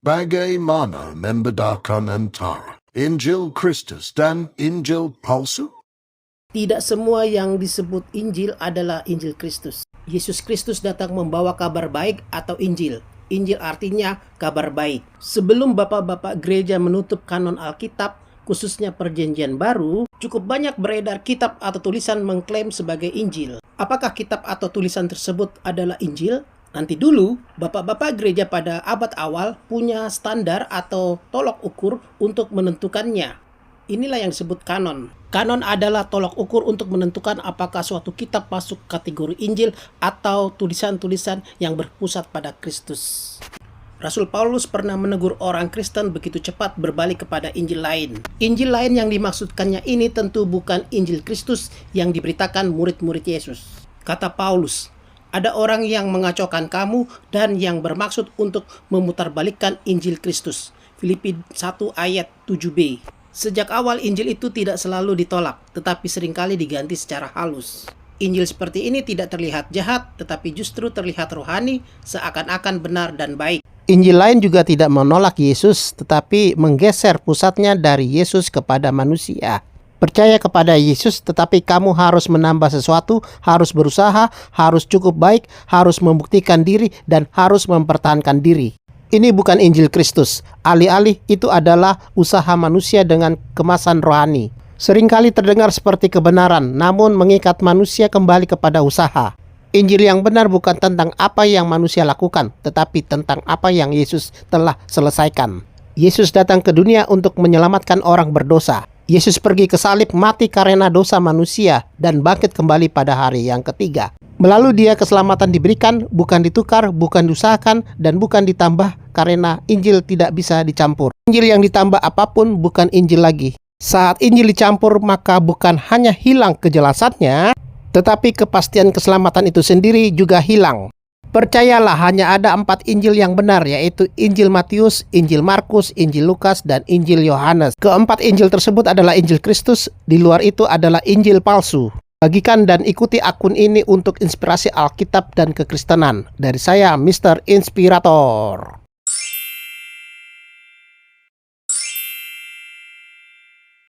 Bagaimana membedakan antara Injil Kristus dan Injil palsu? Tidak semua yang disebut Injil adalah Injil Kristus. Yesus Kristus datang membawa kabar baik atau Injil. Injil artinya kabar baik. Sebelum bapak-bapak gereja menutup kanon Alkitab, khususnya Perjanjian Baru, cukup banyak beredar kitab atau tulisan mengklaim sebagai Injil. Apakah kitab atau tulisan tersebut adalah Injil? Nanti dulu, bapak-bapak gereja pada abad awal punya standar atau tolok ukur untuk menentukannya. Inilah yang disebut kanon. Kanon adalah tolok ukur untuk menentukan apakah suatu kitab masuk kategori Injil atau tulisan-tulisan yang berpusat pada Kristus. Rasul Paulus pernah menegur orang Kristen begitu cepat berbalik kepada Injil lain. Injil lain yang dimaksudkannya ini tentu bukan Injil Kristus yang diberitakan murid-murid Yesus. Kata Paulus, ada orang yang mengacaukan kamu dan yang bermaksud untuk memutarbalikkan Injil Kristus. Filipi 1 ayat 7b. Sejak awal Injil itu tidak selalu ditolak, tetapi seringkali diganti secara halus. Injil seperti ini tidak terlihat jahat, tetapi justru terlihat rohani, seakan-akan benar dan baik. Injil lain juga tidak menolak Yesus, tetapi menggeser pusatnya dari Yesus kepada manusia. Percaya kepada Yesus, tetapi kamu harus menambah sesuatu, harus berusaha, harus cukup baik, harus membuktikan diri, dan harus mempertahankan diri. Ini bukan Injil Kristus. Alih-alih itu adalah usaha manusia dengan kemasan rohani. Seringkali terdengar seperti kebenaran, namun mengikat manusia kembali kepada usaha. Injil yang benar bukan tentang apa yang manusia lakukan, tetapi tentang apa yang Yesus telah selesaikan. Yesus datang ke dunia untuk menyelamatkan orang berdosa. Yesus pergi ke salib, mati karena dosa manusia, dan bangkit kembali pada hari yang ketiga. Melalui dia keselamatan diberikan, bukan ditukar, bukan diusahakan, dan bukan ditambah karena Injil tidak bisa dicampur. Injil yang ditambah apapun bukan Injil lagi. Saat Injil dicampur, maka bukan hanya hilang kejelasannya, tetapi kepastian keselamatan itu sendiri juga hilang. Percayalah, hanya ada 4 Injil yang benar, yaitu Injil Matius, Injil Markus, Injil Lukas, dan Injil Yohanes. Keempat Injil tersebut adalah Injil Kristus, di luar itu adalah Injil palsu. Bagikan dan ikuti akun ini untuk inspirasi Alkitab dan kekristenan. Dari saya, Mr. Inspirator.